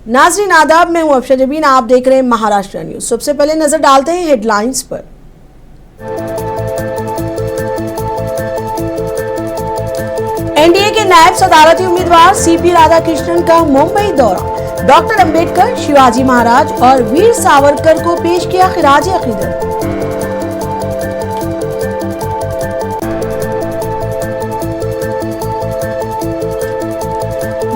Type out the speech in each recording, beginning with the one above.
नाज़रीन आदाब, मैं हूं अफशा जबीन। आप देख रहे हैं महाराष्ट्र न्यूज। सबसे पहले नजर डालते हैं हेडलाइंस पर। एनडीए के नायब सदारती उम्मीदवार सीपी राधाकृष्णन का मुंबई दौरा। डॉक्टर अंबेडकर, शिवाजी महाराज और वीर सावरकर को पेश किया खिराज अकीदत।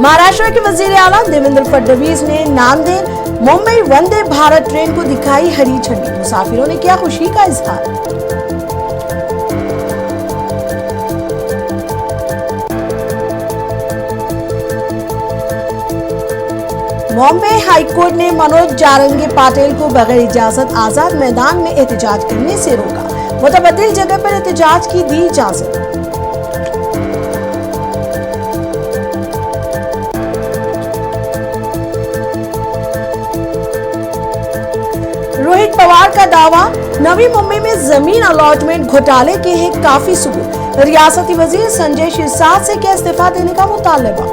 महाराष्ट्र के वजीर आला देवेंद्र फडणवीस ने नांदेड़ मुंबई वंदे भारत ट्रेन को दिखाई हरी झंडी। मुसाफिरों ने किया खुशी का इजहार। बॉम्बे हाईकोर्ट ने मनोज जारंगी पाटिल को बगैर इजाजत आजाद मैदान में एहतजाज करने से रोका। मुतबद्दिल जगह पर एहतजाज की दी इजाजत। रोहित पवार का दावा, नवी मुंबई में जमीन अलॉटमेंट घोटाले के हैं काफी सबूत। रियासती वजीर संजय शिरसाट से किया इस्तीफा देने का मुतालबा।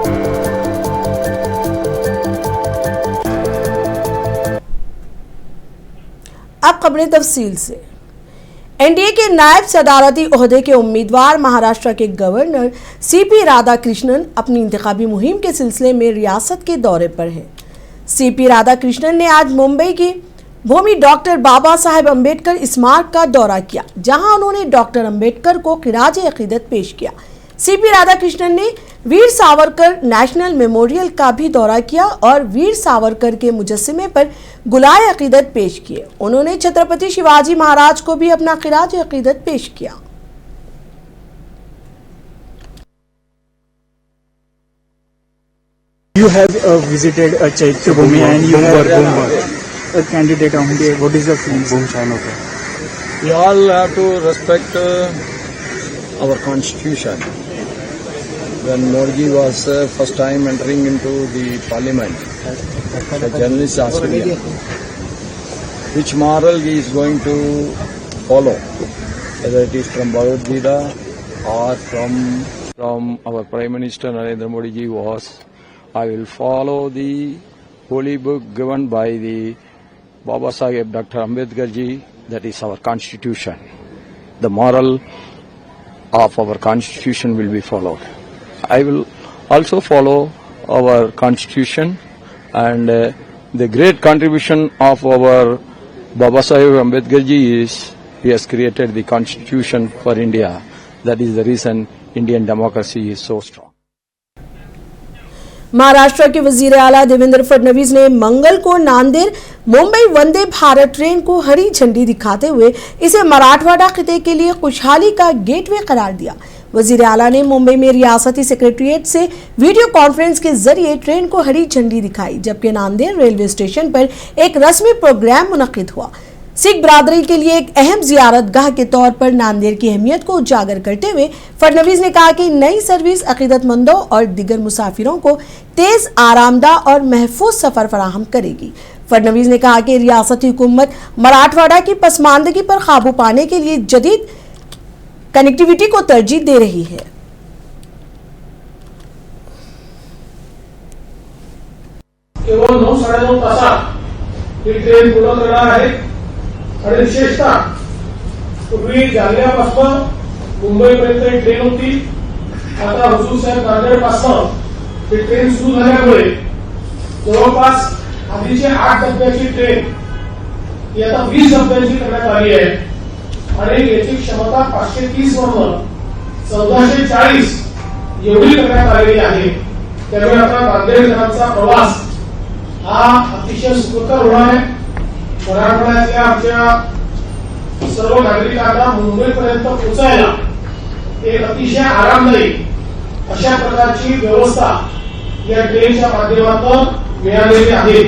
अब खबरें तफसील से। एनडीए के नायब सदारती ओहदे के उम्मीदवार महाराष्ट्र के गवर्नर सीपी राधाकृष्णन अपनी इंतखाबी मुहिम के सिलसिले में रियासत के दौरे पर हैं। सीपी राधाकृष्णन ने आज मुंबई की भूमि डॉक्टर बाबा साहेब अम्बेडकर स्मारक का दौरा किया, जहां उन्होंने डॉक्टर अम्बेडकर को खिराज अकीदत पेश किया। सीपी राधाकृष्णन ने वीर सावरकर नेशनल मेमोरियल का भी दौरा किया और वीर सावरकर के मुजस्समे पर गुलाए अकीदत पेश किए। उन्होंने छत्रपति शिवाजी महाराज को भी अपना खिराज अकीदत पेश किया। You have visited Chaitra Bhumi and you were a candidate on the. What is the feeling? We all have to respect our constitution. When Modi was first time entering into the parliament, the journalist asked me which moral he is going to follow, whether it is from Bhagavad Gita or from our Prime Minister Narendra Modi ji was, I will follow the holy book given by the Baba Saheb Dr. Ambedkar ji, that is our constitution. The moral of our constitution will be followed. I will also follow our constitution and the great contribution of our Baba Saheb Ambedkar ji is he has created the constitution for India. That is the reason Indian democracy is so strong. Maharashtra के वजीर आला देवेंद्र फडणवीस ने मंगल को Nanded Mumbai Vande Bharat train को हरी झंडी दिखाते हुए इसे मराठवाड़ा खिते के लिए खुशहाली का गेटवे करार दिया। वजीर आला ने मुंबई में रियासती सेक्रेटरीट से वीडियो कॉन्फ्रेंस के जरिए ट्रेन को हरी झंडी दिखाई, जबकि नांदेड़ रेलवे स्टेशन पर एक रस्मी प्रोग्राम मुनक्किद हुआ। सिख बरादरी के लिए एक अहम जियारतगाह के तौर पर नांदेड़ की अहमियत को उजागर करते हुए फडणवीस ने कहा कि नई सर्विस अकीदतमंदों और दिगर मुसाफिरों को तेज, आरामदा और महफूज सफर फराहम करेगी। फडणवीस ने कहा कि रियासती हुकूमत मराठवाड़ा की पसमानदगी पर काबू पाने के लिए जदीद कनेक्टिविटी को तरजीह दे रही है। केवळ 9-9.5 तासात ही ट्रेन पूर्ण करणार आहे आणि विशेषतः पूर्वी जालन्यापासून मुंबईपर्यंत ही ट्रेन होती। आता हुजूर साहेब नांदेडपासून ही ट्रेन सुरू झाल्यामुळे जवळपास आधीची 8 डब्याची ट्रेन ही आता 20 डब्यांची करण्यात आली आहे आणि याची क्षमता 530 वरून 1440 एवढी करण्यात आलेली आहे। त्यामुळे आता नांदेडकरांचा प्रवास हा अतिशय सुखकर होणार आहे। मराठवाड्यातल्या आमच्या सर्व नागरिकांना मुंबईपर्यंत पोहोचायला एक अतिशय आरामदायी अशा प्रकारची व्यवस्था या ट्रेनच्या माध्यमातून मिळालेली आहे।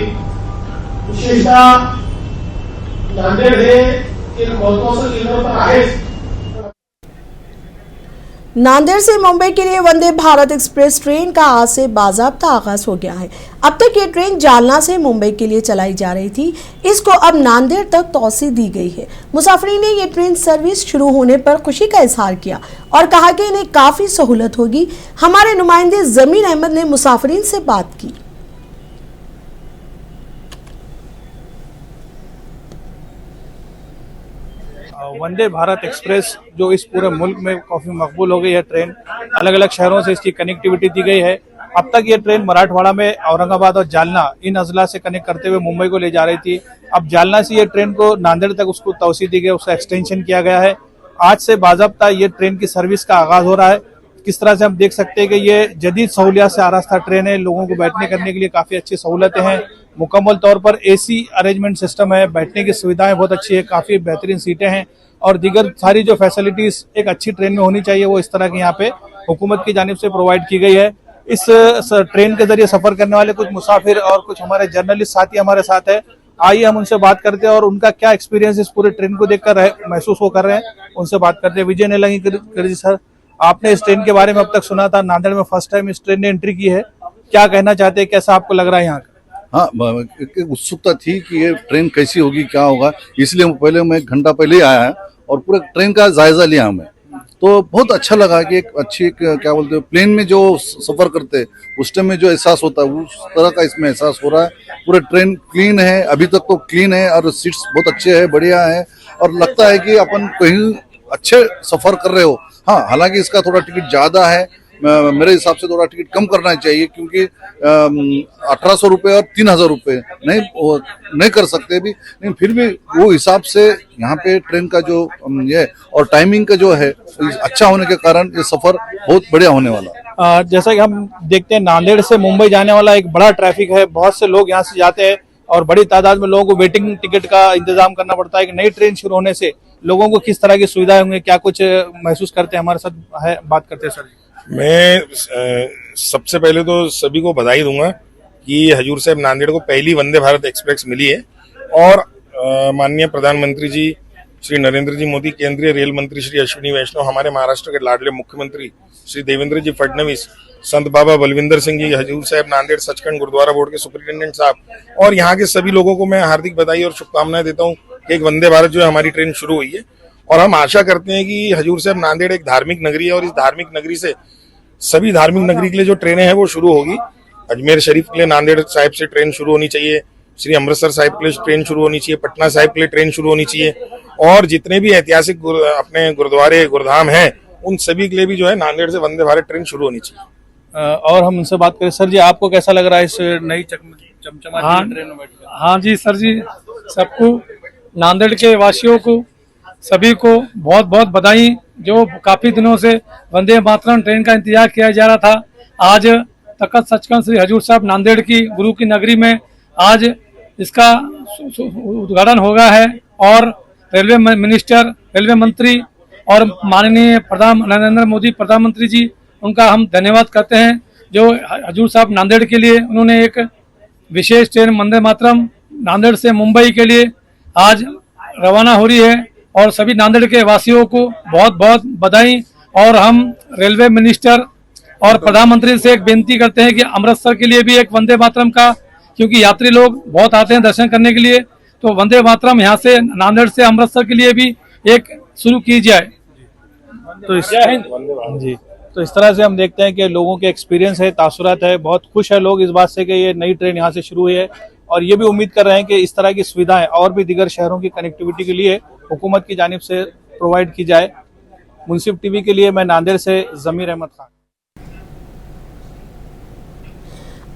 विशेषतः नांदेड हे एक महत्वाचं केंद्र तर आहेच। नांदेड़ से मुंबई के लिए वंदे भारत एक्सप्रेस ट्रेन का आज से बाज़ाब्ता आगाज हो गया है। अब तक ये ट्रेन जालना से मुंबई के लिए चलाई जा रही थी, इसको अब नांदेड़ तक तौसी दी गई है। मुसाफिरीन ने ये ट्रेन सर्विस शुरू होने पर खुशी का इजहार किया और कहा कि इन्हें काफ़ी सहूलत होगी। हमारे नुमाइंदे जमीन अहमद ने मुसाफिरीन से बात की। वंदे भारत एक्सप्रेस जो इस पूरे मुल्क में काफ़ी मकबूल हो गई है ट्रेन, अलग अलग शहरों से इसकी कनेक्टिविटी दी गई है। अब तक ये ट्रेन मराठवाड़ा में औरंगाबाद और जालना इन अजला से कनेक्ट करते हुए मुंबई को ले जा रही थी। अब जालना से ये ट्रेन को नांदेड़ तक उसको तवसी दी गई, उसका एक्सटेंशन किया गया है। आज से बाज़ाब्ता ये ट्रेन की सर्विस का आगाज हो रहा है। किस तरह से हम देख सकते हैं कि ये जदीद सहूलियत से आरास्ता ट्रेन है, लोगों को बैठने करने के लिए काफ़ी अच्छी सहूलतें हैं, मुकम्मल तौर पर एसी अरेंजमेंट सिस्टम है, बैठने की सुविधाएं बहुत अच्छी है, काफ़ी बेहतरीन सीटें हैं और दीगर सारी जो फैसिलिटीज़ एक अच्छी ट्रेन में होनी चाहिए वो इस तरह की यहाँ पे हुकूमत की जानिब से प्रोवाइड की गई है। इस ट्रेन के जरिए सफ़र करने वाले कुछ मुसाफिर और कुछ हमारे जर्नलिस्ट साथी हमारे साथ है। आइए हम उनसे बात करते हैं और उनका क्या एक्सपीरियंस इस पूरे ट्रेन को देखकर महसूस वो कर रहे हैं, उनसे बात करते हैं। विजय नेलंगी सर, आपने इस ट्रेन के बारे में अब तक सुना था, नांदेड़ में फर्स्ट टाइम इस ट्रेन ने एंट्री की है, क्या कहना चाहते हैं, कैसा आपको लग रहा है यहाँ का? हाँ, एक उत्सुकता थी कि ये ट्रेन कैसी होगी, क्या होगा, इसलिए मैं एक घंटा पहले ही आया है और पूरे ट्रेन का जायजा लिया हमें। तो बहुत अच्छा लगा कि एक अच्छी क्या बोलते हैं, प्लेन में जो सफर करते उस टाइम में जो एहसास होता है उस तरह का इसमें एहसास हो रहा है। पूरा ट्रेन क्लीन है, अभी तक तो क्लीन है और सीट्स बहुत अच्छे है, बढ़िया है और लगता है कि अपन कहीं अच्छे सफर कर रहे हो। हाँ, हालांकि इसका थोड़ा टिकट ज्यादा है, मेरे हिसाब से थोड़ा टिकट कम करना चाहिए क्योंकि 1800 रुपये और 3000 रुपये नहीं कर सकते भी, लेकिन फिर भी वो हिसाब से यहाँ पे ट्रेन का जो ये और टाइमिंग का जो है अच्छा होने के कारण ये सफर बहुत बढ़िया होने वाला। जैसा कि हम देखते हैं नांदेड़ से मुंबई जाने वाला एक बड़ा ट्रैफिक है, बहुत से लोग यहाँ से जाते हैं और बड़ी तादाद में लोगों को वेटिंग टिकट का इंतजाम करना पड़ता है। कि नई ट्रेन शुरू होने से लोगों को किस तरह की सुविधाएं होंगी, क्या कुछ महसूस करते हैं, हमारे साथ है बात करते हैं। सर, मैं सबसे पहले तो सभी को बधाई दूंगा कि हजूर साहब नांदेड़ को पहली वंदे भारत एक्सप्रेस मिली है और माननीय प्रधानमंत्री जी श्री नरेंद्र जी मोदी, केंद्रीय रेल मंत्री श्री अश्विनी वैष्णव, हमारे महाराष्ट्र के लाडले मुख्यमंत्री श्री देवेंद्र जी फडणवीस, संत बाबा बलविंदर सिंह जी, हजूर साहब नांदेड़ सचखंड गुरुद्वारा बोर्ड के सुपरिटेंडेंट साहब और यहाँ के सभी लोगों को मैं हार्दिक बधाई और शुभकामनाएं देता हूँ कि एक वंदे भारत जो है हमारी ट्रेन शुरू हुई है। और हम आशा करते हैं कि हजूर साहब नांदेड़ एक धार्मिक नगरी है और इस धार्मिक नगरी से सभी धार्मिक नगरी के लिए जो ट्रेनें हैं वो शुरू होगी। अजमेर शरीफ के लिए नांदेड़ साहिब से ट्रेन शुरू होनी चाहिए, श्री अमृतसर साहिब के लिए ट्रेन शुरू होनी चाहिए, पटना साहिब के लिए ट्रेन शुरू होनी चाहिए और जितने भी ऐतिहासिक अपने गुरुद्वारे गुरुधाम हैं उन सभी के लिए भी जो है नांदेड़ से वंदे भारत ट्रेन शुरू होनी चाहिए। और हम उनसे बात करें। सर जी, आपको कैसा लग रहा है इस नई चमचमाती ट्रेन में बैठकर? हाँ जी सर जी, सबको नांदेड़ के वासियों को सभी को बहुत बहुत बधाई। जो काफी दिनों से वंदे मातरम ट्रेन का इंतजार किया जा रहा था, आज तख्त सचखंड श्री हजूर साहब नांदेड़ की गुरु की नगरी में आज इसका उद्घाटन हो गया है और रेलवे मिनिस्टर, रेलवे मंत्री और माननीय नरेंद्र मोदी प्रधानमंत्री जी, उनका हम धन्यवाद करते हैं जो हजूर साहब नांदेड़ के लिए उन्होंने एक विशेष ट्रेन वंदे मातरम नांदेड़ से मुंबई के लिए आज रवाना हो रही है और सभी नांदेड़ के वासियों को बहुत बहुत बधाई। और हम रेलवे मिनिस्टर और प्रधानमंत्री से एक बेनती करते हैं कि अमृतसर के लिए भी एक वंदे मातरम का, क्योंकि यात्री लोग बहुत आते हैं दर्शन करने के लिए, तो वंदे मातरम यहाँ से नांदेड़ से अमृतसर के लिए भी एक शुरू की जाए। तो इस तरह से हम देखते हैं कि लोगों के एक्सपीरियंस है, तासुरात है, बहुत खुश है लोग इस बात से कि ये नई ट्रेन यहाँ से शुरू हुई है और ये भी उम्मीद कर रहे हैं कि इस तरह की सुविधाएं और भी दीगर शहरों की कनेक्टिविटी के लिए हुकूमत की जानिब से प्रोवाइड की जाए। मुंसिफ टीवी के लिए मैं नांदेड़ से जमीर अहमद खान।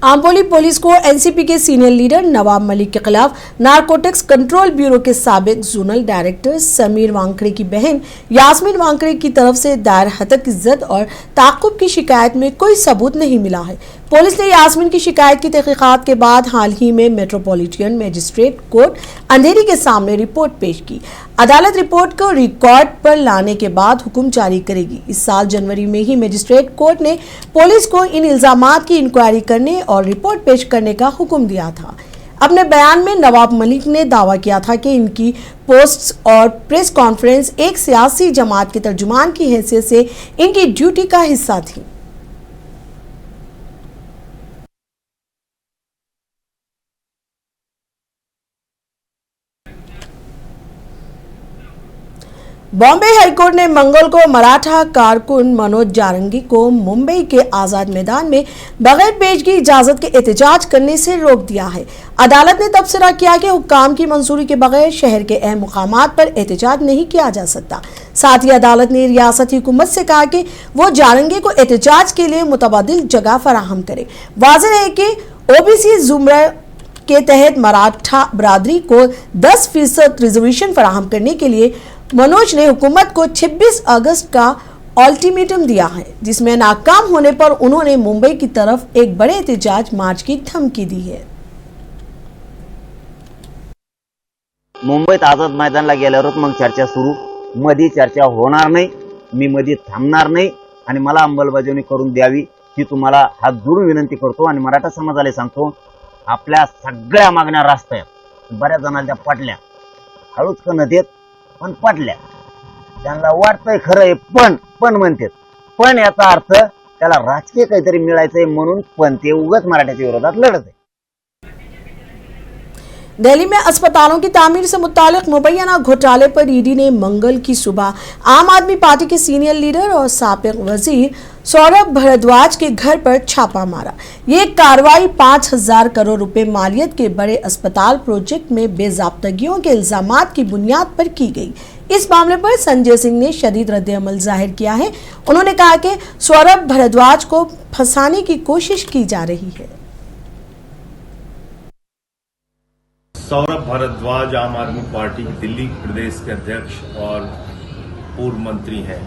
आंबोली पुलिस को एनसीपी के सीनियर लीडर नवाब मलिक के खिलाफ नारकोटिक्स कंट्रोल ब्यूरो के साबिक जोनल डायरेक्टर समीर वांकड़े की बहन यास्मीन वांकड़े की तरफ से दायर हतक इज्जत और ताक़ुब की शिकायत में कोई सबूत नहीं मिला है। पुलिस ने यास्मीन की शिकायत की तहकीकात के बाद हाल ही में मेट्रोपॉलिटन मजिस्ट्रेट कोर्ट अंधेरी के सामने रिपोर्ट पेश की। अदालत रिपोर्ट को रिकॉर्ड पर लाने के बाद हुक्म जारी करेगी। इस साल जनवरी में ही मजिस्ट्रेट कोर्ट ने पुलिस को इन इल्जामात की इंक्वायरी करने और रिपोर्ट पेश करने का हुक्म दिया था। अपने बयान में नवाब मलिक ने दावा किया था कि इनकी पोस्ट्स और प्रेस कॉन्फ्रेंस एक सियासी जमात के तर्जुमान की हैसियत से इनकी ड्यूटी का हिस्सा थी। बॉम्बे हाईकोर्ट ने मंगल को मराठा कारकुन मनोज जारंगी को मुंबई के आजाद मैदान में बगैर पेशगी इजाजत के एहतजाज करने से रोक दिया है। अदालत ने तबसरा किया कि हुक्काम की मंजूरी के बगैर शहर के अहम मुकामात पर एहतजाज नहीं किया जा सकता। साथ ही अदालत ने रियासती हुकूमत से कहा कि वो जारंगी को एहतजाज के लिए मुतबादिल जगह फराहम करे। वाज़ेह है कि ओबीसी जुमरा के तहत मराठा बरादरी को 10% रिजर्वेशन फराहम करने के लिए मनोज ने हुकूमत को 26 अगस्त का अल्टीमेटम दिया है, जिसमें नाकाम होने पर उन्होंने मुंबई की तरफ एक बड़े एहतजाज मार्च की धमकी दी है। मुंबईत आझाद मैदानला गेल्यावरच मग चर्चा सुरू, मध्ये चर्चा होणार नाही, मी मध्ये थांबणार नाही आणि मला अंमलबजावणी करून द्यावी ही तुम्हाला हात जोडून विनंती करतो। आणि मराठा समाजाला सांगतो, आपल्या सगळ्या मागण्या रास्त्यात बऱ्याच जणांना त्या पटल्या, हळूच का नदेत पण पटल्या, त्यांना वाटतंय खरं आहे पण म्हणतात, पण याचा अर्थ त्याला राजकीय काहीतरी मिळायचंय म्हणून पण ते उगाच मराठ्याच्या विरोधात लढत आहे। दिल्ली में अस्पतालों की तामीर से मुतालिक मुबैना घोटाले पर ईडी ने मंगल की सुबह आम आदमी पार्टी के सीनियर लीडर और साबिक वजीर सौरभ भारद्वाज के घर पर छापा मारा। ये कार्रवाई 5,000 करोड़ रुपए मालियत के बड़े अस्पताल प्रोजेक्ट में बेजाब्तगियों के इल्जामात की बुनियाद पर की गई। इस मामले पर संजय सिंह ने शदीद रद्द-ए-अमल जाहिर किया है। उन्होंने कहा कि सौरभ भारद्वाज को फंसाने की कोशिश की जा रही है। सौरभ भारद्वाज आम आदमी पार्टी दिल्ली प्रदेश के अध्यक्ष और पूर्व मंत्री हैं।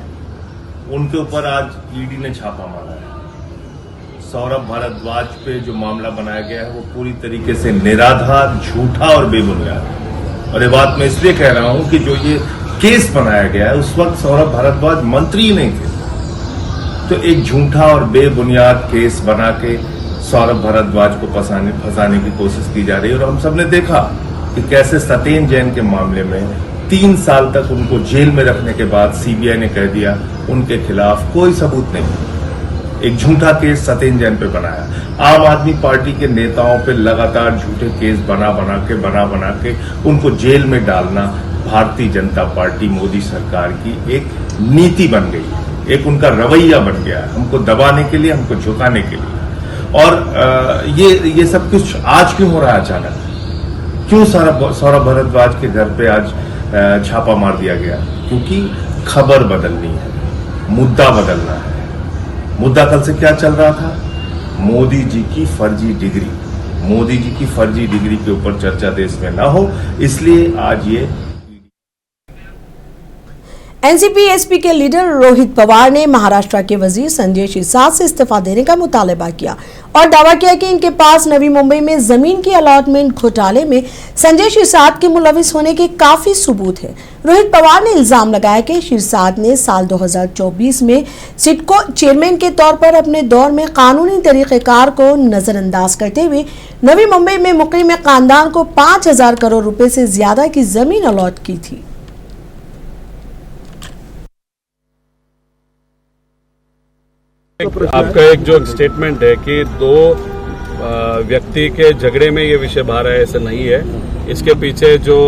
उनके ऊपर आज ईडी ने छापा मारा है। सौरभ भारद्वाज पे जो मामला बनाया गया है वो पूरी तरीके से निराधार, झूठा और बेबुनियाद है। और ये बात मैं इसलिए कह रहा हूं कि जो ये केस बनाया गया है उस वक्त सौरभ भारद्वाज मंत्री ही नहीं थे। तो एक झूठा और बेबुनियाद केस बना के सौरभ भारद्वाज को फंसाने की कोशिश की जा रही है। और हम सबने देखा कि कैसे सत्येंद्र जैन के मामले में 3 साल तक उनको जेल में रखने के बाद सीबीआई ने कह दिया उनके खिलाफ कोई सबूत नहीं। एक झूठा केस सत्येंद्र जैन पे बनाया। आम आदमी पार्टी के नेताओं पे लगातार झूठे केस बना बना के उनको जेल में डालना भारतीय जनता पार्टी मोदी सरकार की एक नीति बन गई, एक उनका रवैया बन गया, हमको दबाने के लिए, हमको झुकाने के लिए। और ये सब कुछ आज क्यों हो रहा है अचानक? क्यों सौरभ भारद्वाज के घर पे आज छापा मार दिया गया? क्योंकि खबर बदलनी है, मुद्दा बदलना है। मुद्दा कल से क्या चल रहा था? मोदी जी की फर्जी डिग्री। मोदी जी की फर्जी डिग्री के ऊपर चर्चा देश में ना हो, इसलिए आज ये एनसीपी एसपी के लीडर रोहित पवार ने महाराष्ट्र के वजीर संजय शिरसाट से इस्तीफा देने का मुतालबा किया और दावा किया कि इनके पास नवी मुंबई में जमीन की अलॉटमेंट घोटाले में संजय शिरसाट के मुलविस होने के काफी सबूत है। रोहित पवार ने इल्जाम लगाया कि शिरसाट ने साल 2024 में सिडको चेयरमैन के तौर पर अपने दौर में कानूनी तरीक़ेकार को नजरअंदाज करते हुए नवी मुंबई में मुकीम खानदान को 5,000 करोड़ रुपए से ज्यादा की जमीन अलॉट की थी। आपका एक जो स्टेटमेंट है कि 2 व्यक्ति के झगड़े में ये विषय बाहर है, ऐसा नहीं है। इसके पीछे जो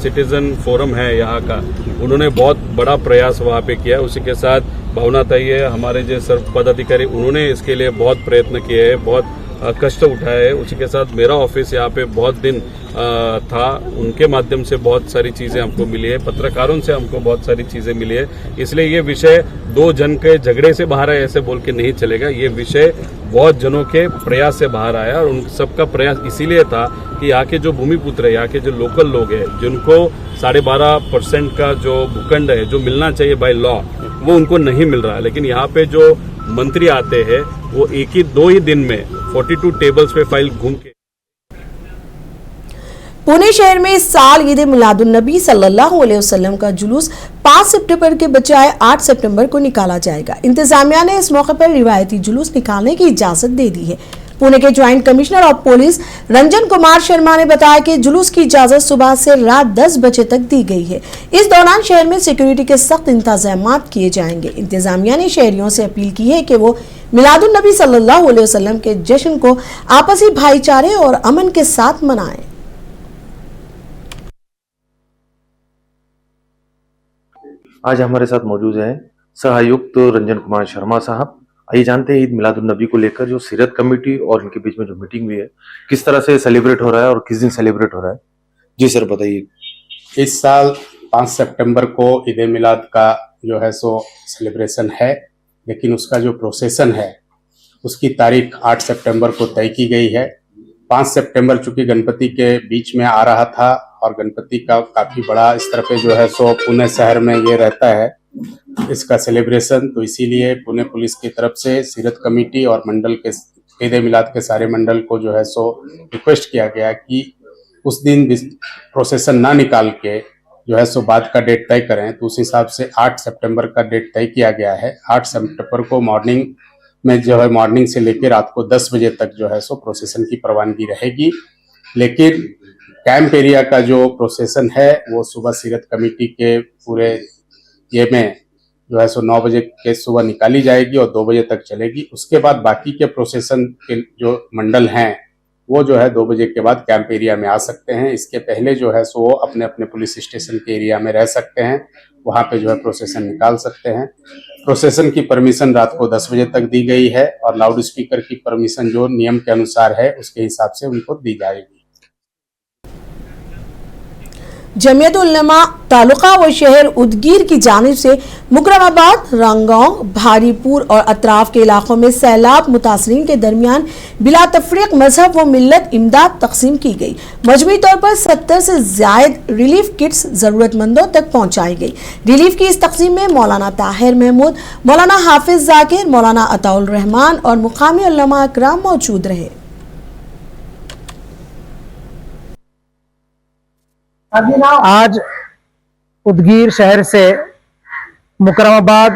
सिटीजन फोरम है यहाँ का, उन्होंने बहुत बड़ा प्रयास वहाँ पे किया। उसी के साथ भावना ताई है, हमारे जो सर्व पदाधिकारी, उन्होंने इसके लिए बहुत प्रयत्न किए हैं, बहुत कष्ट उठाए है। उसी के साथ मेरा ऑफिस यहाँ पे बहुत दिन था, उनके माध्यम से बहुत सारी चीजें हमको मिली है, पत्रकारों से हमको बहुत सारी चीजें मिली है। इसलिए ये विषय 2 जन के झगड़े से बाहर आया ऐसे बोल के नहीं चलेगा। ये विषय बहुत जनों के प्रयास से बाहर आया और उन सबका प्रयास इसीलिए था कि यहाँ के जो भूमिपुत्र है, यहाँ के जो लोकल लोग हैं, जिनको 12.5% का जो भूखंड है जो मिलना चाहिए बाय लॉ, वो उनको नहीं मिल रहा है। लेकिन यहाँ पे जो मंत्री आते हैं वो 2 ही दिन में 42 टेबल्स पे फाइल घूम के। पुणे शहर में इस साल ईद मिलादुन्नबी सल्लल्लाहु अलैहि वसल्लम का जुलूस 5 सितंबर के बजाय 8 सितंबर को निकाला जाएगा। इंतजामिया ने इस मौके पर रिवायती जुलूस निकालने की इजाजत दे दी है। पुणे के joint commissioner of police Ranjan Kumar Sharma ने बताया कि जुलूस की इजाजत सुबह से रात 10 बजे तक दी गई है। इस दौरान शहर में सिक्योरिटी के सख्त इंतजामात किए जाएंगे। इंतजामिया ने शहरियों से अपील की है कि वो मिलादुन्नबी सल्लल्लाहु अलैहि वसल्लम के जश्न को आपसी भाईचारे और अमन के साथ मनाएं। आज हमारे साथ मौजूद हैं सह आयुक्त रंजन कुमार शर्मा साहब। आइए जानते हैं ईद मिलादुन नबी को लेकर जो सीरत कमेटी और इनके बीच में जो मीटिंग हुई है किस तरह से सेलिब्रेट हो रहा है और किस दिन सेलिब्रेट हो रहा है। जी सर बताइए। इस साल 5 सितंबर को ईद मिलाद का जो है सो सेलिब्रेशन है, लेकिन उसका जो प्रोसेसन है उसकी तारीख 8 सितंबर को तय की गई है। 5 सितंबर चूंकि गणपति के बीच में आ रहा था और गणपति का काफी बड़ा स्तर पे जो है सो पुणे शहर में ये रहता है इसका सेलिब्रेशन, तो इसीलिए पुणे पुलिस की तरफ से सीरत कमेटी और मंडल के ईद मिलाद के सारे मंडल को जो है सो रिक्वेस्ट किया गया कि उस दिन प्रोसेसन ना निकाल के जो है सो बाद का डेट तय करें। तो उस हिसाब से 8 सितंबर का डेट तय किया गया है। 8 सितंबर को मॉर्निंग में जो है मॉर्निंग से लेकर रात को 10 बजे तक जो है सो प्रोसेसन की प्रवानगी रहेगी, लेकिन कैंप एरिया का जो प्रोसेसन है वो सुबह सीरत कमेटी के पूरे ये में जो है सो 9 बजे के सुबह निकाली जाएगी और 2 बजे तक चलेगी। उसके बाद बाकी के प्रोसेसन के जो मंडल हैं वो जो है 2 बजे के बाद कैंप एरिया में आ सकते हैं। इसके पहले जो है सो वो अपने अपने पुलिस स्टेशन के एरिया में रह सकते हैं, वहाँ पे जो है प्रोसेसन निकाल सकते हैं। प्रोसेसन की परमिशन रात को 10 बजे तक दी गई है और लाउड स्पीकर की परमिशन जो नियम के अनुसार है उसके हिसाब से उनको दी जाएगी। जमियत उलमा तालुका व शहर उदगीर की जानिब से मुकरमाबाद, रंगांव, भारीपुर और अतराफ के इलाकों में सैलाब मुतासरीन के दरमियान बिला तफरीक मजहब व मिल्लत इमदाद तकसीम की गई। मजमूई तौर पर 70 से ज्यादा रिलीफ किट्स जरूरतमंदों तक पहुंचाई गई। रिलीफ की इस तकसीम में मौलाना ताहिर महमूद, मौलाना हाफिज जाकिर, मौलाना अताउल रहमान और मुकामी उलमा अकराम मौजूद रहे। आज उदगीर शहर से मुकरमाबाद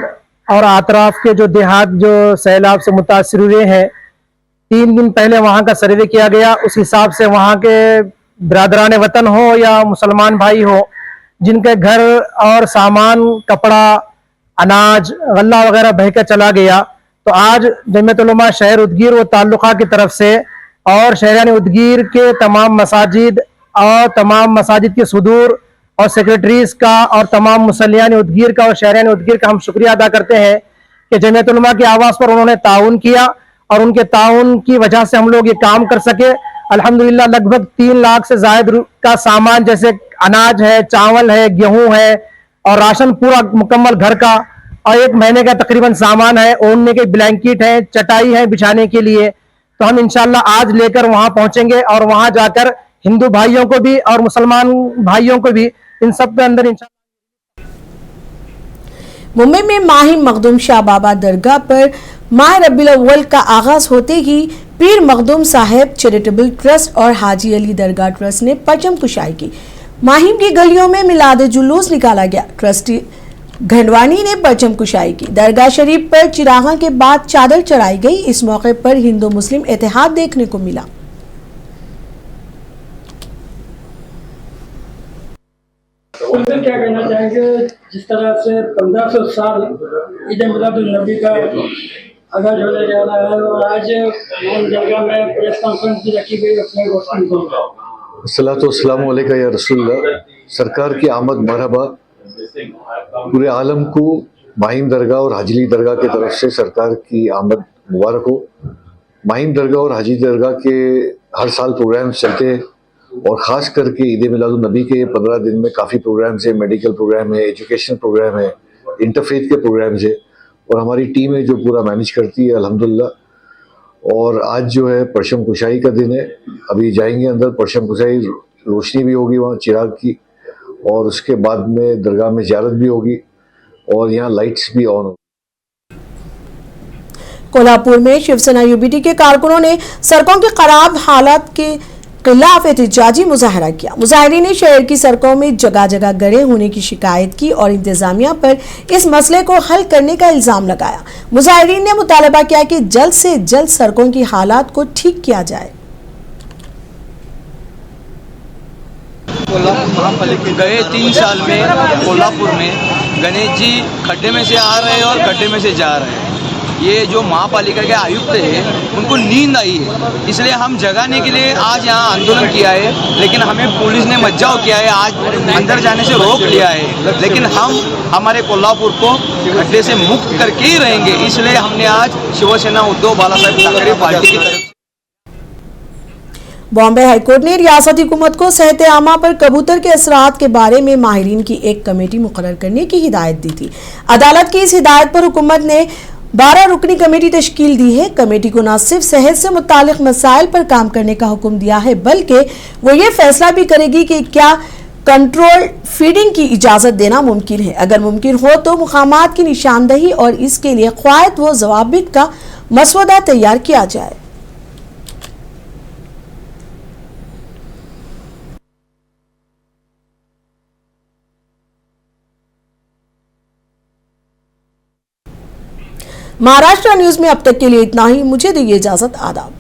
और आतराफ के जो देहात जो सैलाब से मुतासिर हुए हैं, 3 दिन पहले वहाँ का सर्वे किया गया। उस हिसाब से वहाँ के बिरादरान वतन हो या मुसलमान भाई हो जिनके घर और सामान, कपड़ा, अनाज, गल्ला वगैरह बह के चला गया, तो आज जमियत उलमा शहर उदगीर व ताल्लुका की तरफ से और शहरान उदगीर के तमाम मसाजिद और तमाम मसाजिद के सदूर और सेक्रेटरीज का और तमाम मुसल्लियान उदगीर का और शहरान उदगीर का हम शुक्रिया अदा करते हैं कि जमियत उलमा की आवाज़ पर उन्होंने ताउन किया और उनके ताउन की वजह से हम लोग ये काम कर सके। अल्हम्दुलिल्लाह लगभग 3 लाख से ज़ायद का सामान जैसे अनाज है, चावल है, गेहूं है और राशन पूरा मुकम्मल घर का और 1 महीने का तकरीबन सामान है, ओढ़ने के ब्लैंकेट है, चटाई है बिछाने के लिए। तो हम इंशाल्लाह आज लेकर वहाँ पहुँचेंगे और वहाँ जाकर हिंदू भाइयों को भी और मुसलमान भाइयों को भी इन सब के अंदर मुंबई में माही मखदूम शाह बाबा दरगाह पर माह रबीउल अव्वल का आगाज होते ही पीर मखदूम साहेब चैरिटेबल ट्रस्ट और हाजी अली दरगाह ट्रस्ट ने परचम कुशाई की। माहिम की गलियों में मिलाद जुलूस निकाला गया। ट्रस्टी घंडवानी ने परचम कुशाई की। दरगाह शरीफ पर चिरागा के बाद चादर चढ़ाई गई। इस मौके पर हिंदू मुस्लिम इत्तेहाद देखने को मिला। उनसे क्या कहना चाहेंगे, जिस तरह से 1500 साल ईद मिलादुन नबी का आगाज होने जा रहा है और आज दरगाह में प्रेस कॉन्फ्रेंस भी रखी गई अपने रोशन को। अस्सलातु वस्सलामु अलैका या रसूलल्लाह। सरकार की आमद मरहबा। पूरे आलम को माहिम दरगाह और हाजिली दरगाह की तरफ से सरकार की आमद मुबारक हो। माहिम दरगाह और हाजी दरगाह के हर साल प्रोग्राम चलते हैं और ख़ास करके ईद मिलादुन नबी के 15 दिन में काफ़ी प्रोग्राम्स है, मेडिकल प्रोग्राम है, एजुकेशनल प्रोग्राम है, इंटरफेथ के प्रोग्राम्स है और हमारी टीम है जो पूरा मैनेज करती है अल्हम्दुलिल्लाह। और आज जो है परचम कुशाई का दिन है, अभी जाएंगे अंदर, परचम कुशाई रोशनी भी होगी वहाँ चिराग की और उसके बाद में दरगाह में ज़ियारत भी होगी और यहाँ लाइट्स भी ऑन होगी। कोल्हापुर में शिवसेना यूबीटी के कारकुनों ने सड़कों की खराब हालत के खिलाफ एहतजाजी मुजाहरा किया। मुजाहिरीन ने शहर की सड़कों में जगह जगह गड्ढे होने की शिकायत की और इंतजामिया पर इस मसले को हल करने का इल्जाम लगाया। मुजाहिरीन ने मुतालबा किया कि जल्द से जल्द सड़कों की हालात को ठीक किया जाए। गए 3 साल में कोल्हापुर में गणेश जी खड्डे में से आ रहे हैं और गड्ढे में से जा रहे हैं। ये जो महापालिका के आयुक्त है उनको नींद आई है, इसलिए हम जगाने के लिए आज यहाँ आंदोलन किया है। लेकिन हमें पुलिस ने मज्जाव किया है, आज अंदर जाने से रोक लिया है। लेकिन हम हमारे कोल्हापुर को खड्डे से मुक्त करके ही रहेंगे, इसलिए हमने आज शिवसेना उद्धव बालासाहेब ठाकरे पार्टी की तरफ। बॉम्बे हाईकोर्ट ने रियासती हुकूमत को सेहत आमा पर कबूतर के असरात के बारे में माहिरीन की एक कमेटी मुकर्रर करने की हिदायत दी थी। अदालत की इस हिदायत पर हुकूमत ने 12 रुकनी कमेटी तश्कील दी है। कमेटी को न सिर्फ सेहत से मुतालिक मसाइल पर काम करने का हुक्म दिया है, बल्कि वो ये फैसला भी करेगी कि क्या कंट्रोल फीडिंग की इजाजत देना मुमकिन है। अगर मुमकिन हो तो मुकामात की निशानदही और इसके लिए क़वायद व ज़वाबित का मसवदा तैयार किया जाए। महाराष्ट्र न्यूज में अब तक के लिए इतना ही। मुझे दीजिए इजाजत। आदाब।